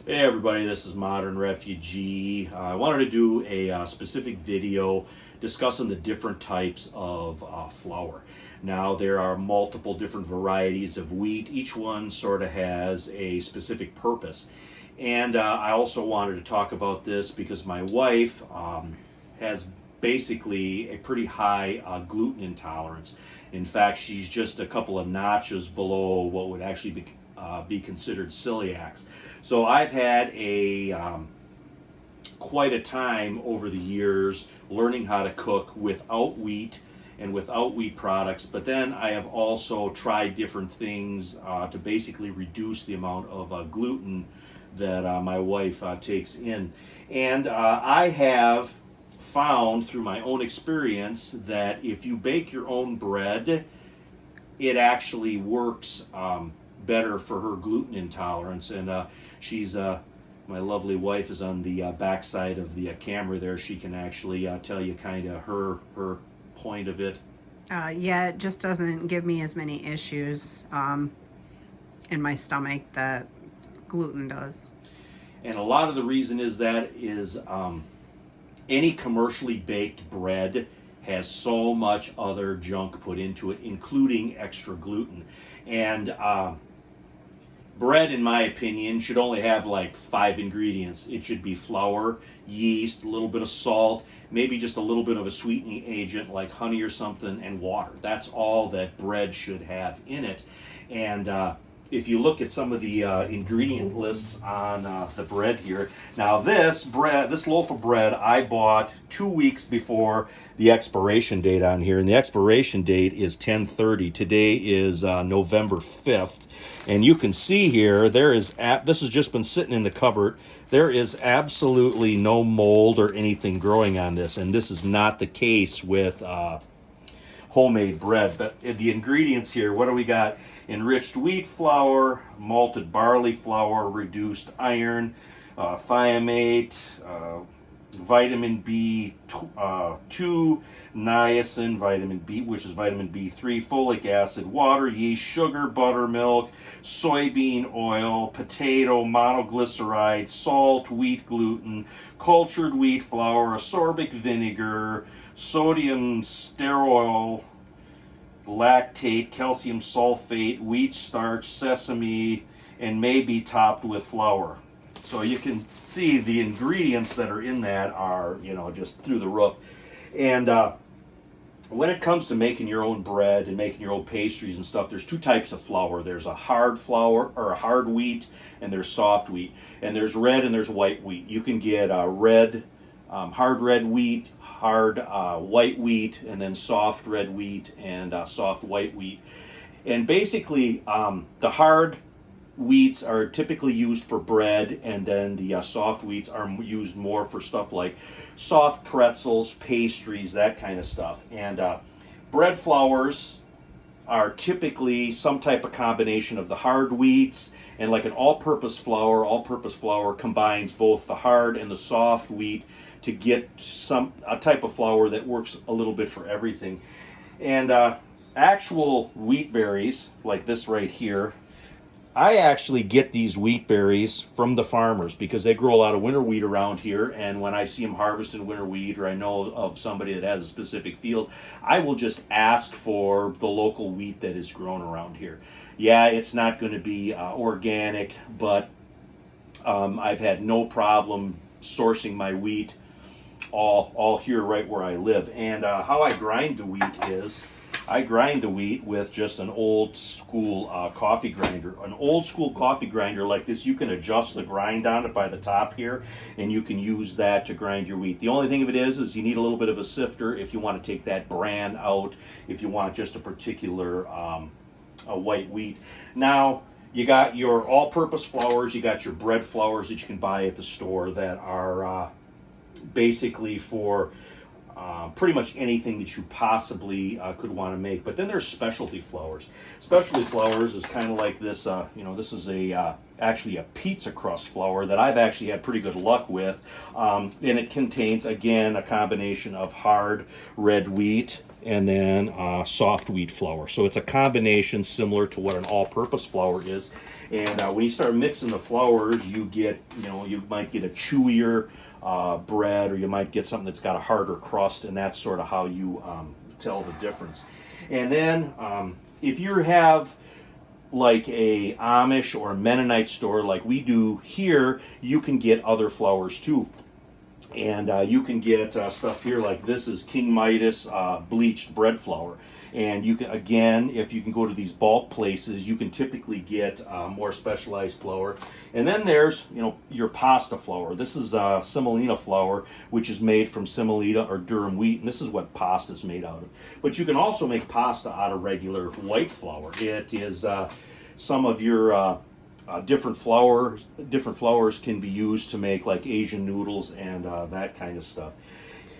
Hey everybody, this is Modern Refugee. I wanted to do a specific video discussing the different types of flour. Now there are multiple different varieties of wheat. Each one sort of has a specific purpose. And I also wanted to talk about this because my wife has basically a pretty high gluten intolerance. In fact, she's just a couple of notches below what would actually be considered celiacs. So I've had a quite a time over the years learning how to cook without wheat and without wheat products, but then I have also tried different things to basically reduce the amount of gluten that my wife takes in. And I have found through my own experience that if you bake your own bread, it actually works better for her gluten intolerance. And she's my lovely wife is on the back side of the camera there. She can actually tell you kind of her point of it. Yeah, it just doesn't give me as many issues in my stomach that gluten does. And a lot of the reason is any commercially baked bread has so much other junk put into it, including extra gluten. And bread, in my opinion, should only have like 5 ingredients. It should be flour, yeast, a little bit of salt, maybe just a little bit of a sweetening agent like honey or something, and water. That's all that bread should have in it. And if you look at some of the ingredient lists on the bread here, now this loaf of bread I bought 2 weeks before the expiration date on here, and the expiration date is 10/30. Today is November 5th, and you can see here this has just been sitting in the cupboard. There is absolutely no mold or anything growing on this, and this is not the case with homemade bread. But the ingredients here, what do we got? Enriched wheat flour, malted barley flour, reduced iron, thiamate, vitamin B2, niacin, vitamin B, which is vitamin B3, folic acid, water, yeast, sugar, buttermilk, soybean oil, potato, monoglyceride, salt, wheat gluten, cultured wheat flour, ascorbic vinegar, sodium stearol, lactate, calcium sulfate, wheat starch, sesame, and may be topped with flour. So you can see the ingredients that are in that are, just through the roof. And when it comes to making your own bread and making your own pastries and stuff, there's 2 types of flour. There's a hard flour, or a hard wheat, and there's soft wheat. And there's red and there's white wheat. You can get hard red wheat, hard white wheat, and then soft red wheat and soft white wheat. And basically, the hard wheats are typically used for bread, and then the soft wheats are used more for stuff like soft pretzels, pastries, that kind of stuff. And bread flours are typically some type of combination of the hard wheats, and like an all-purpose flour combines both the hard and the soft wheat to get a type of flour that works a little bit for everything. And actual wheat berries, like this right here, I actually get these wheat berries from the farmers because they grow a lot of winter wheat around here, and when I see them harvesting winter wheat, or I know of somebody that has a specific field, I will just ask for the local wheat that is grown around here. Yeah, it's not going to be organic, but I've had no problem sourcing my wheat all here right where I live. And how I grind the wheat is I grind the wheat with just an old school coffee grinder. An old school coffee grinder like this, you can adjust the grind on it by the top here, and you can use that to grind your wheat. The only thing of it is you need a little bit of a sifter if you want to take that bran out, if you want just a particular a white wheat. Now, you got your all-purpose flours, you got your bread flours that you can buy at the store that are basically for pretty much anything that you possibly could want to make. But then there's specialty flours. Specialty flours is kind of like this, this is actually a pizza crust flour that I've actually had pretty good luck with. And it contains, again, a combination of hard red wheat and then soft wheat flour. So it's a combination similar to what an all-purpose flour is. And when you start mixing the flours, you get, you might get a chewier bread, or you might get something that's got a harder crust, and that's sort of how you tell the difference. And then if you have like a Amish or a Mennonite store like we do here, you can get other flours too. And you can get stuff here like this is King Midas bleached bread flour. And you can, again, if you can go to these bulk places, you can typically get more specialized flour. And then there's, your pasta flour. This is semolina flour, which is made from semolina or durum wheat, and this is what pasta is made out of. But you can also make pasta out of regular white flour. It is some of your different flours can be used to make like Asian noodles and that kind of stuff.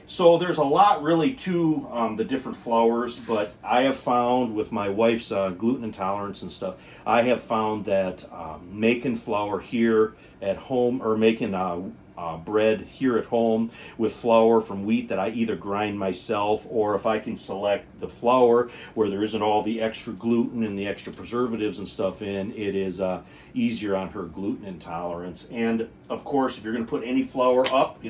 So there's a lot really to the different flours, but I have found with my wife's gluten intolerance and stuff, I have found that making flour here at home, or making bread here at home with flour from wheat that I either grind myself, or if I can select the flour where there isn't all the extra gluten and the extra preservatives and stuff in, it is easier on her gluten intolerance. And of course, if you're going to put any flour up,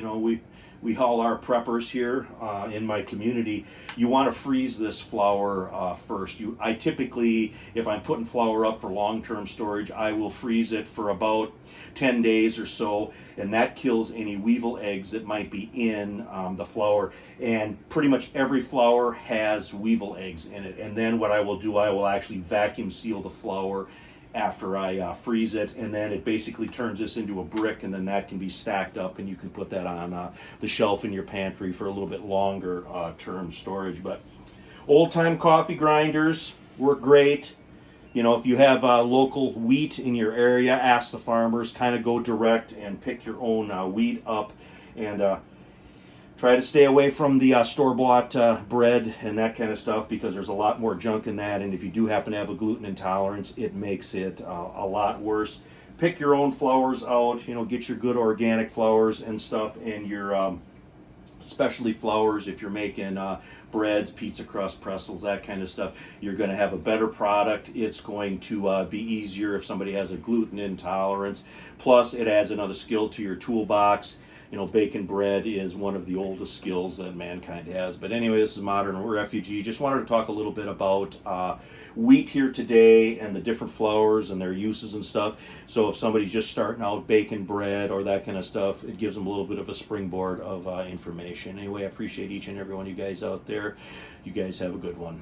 we haul our preppers here in my community. You want to freeze this flour first. I typically, if I'm putting flour up for long-term storage, I will freeze it for about 10 days or so, and that kills any weevil eggs that might be in the flour. And pretty much every flour has weevil eggs in it. And then what I will do, I will actually vacuum seal the flour after I freeze it, and then it basically turns this into a brick, and then that can be stacked up, and you can put that on the shelf in your pantry for a little bit longer term storage. But old-time coffee grinders work great. If you have local wheat in your area, ask the farmers, kind of go direct and pick your own wheat up, and try to stay away from the store-bought bread and that kind of stuff, because there's a lot more junk in that, and if you do happen to have a gluten intolerance, it makes it a lot worse. Pick your own flours out, get your good organic flours and stuff, and your specialty flours. If you're making breads, pizza crust, pretzels, that kind of stuff, you're going to have a better product. It's going to be easier if somebody has a gluten intolerance. Plus, it adds another skill to your toolbox. Baking bread is one of the oldest skills that mankind has. But anyway, this is Modern Refugee. Just wanted to talk a little bit about wheat here today and the different flours and their uses and stuff. So if somebody's just starting out baking bread or that kind of stuff, it gives them a little bit of a springboard of information. Anyway, I appreciate each and every one of you guys out there. You guys have a good one.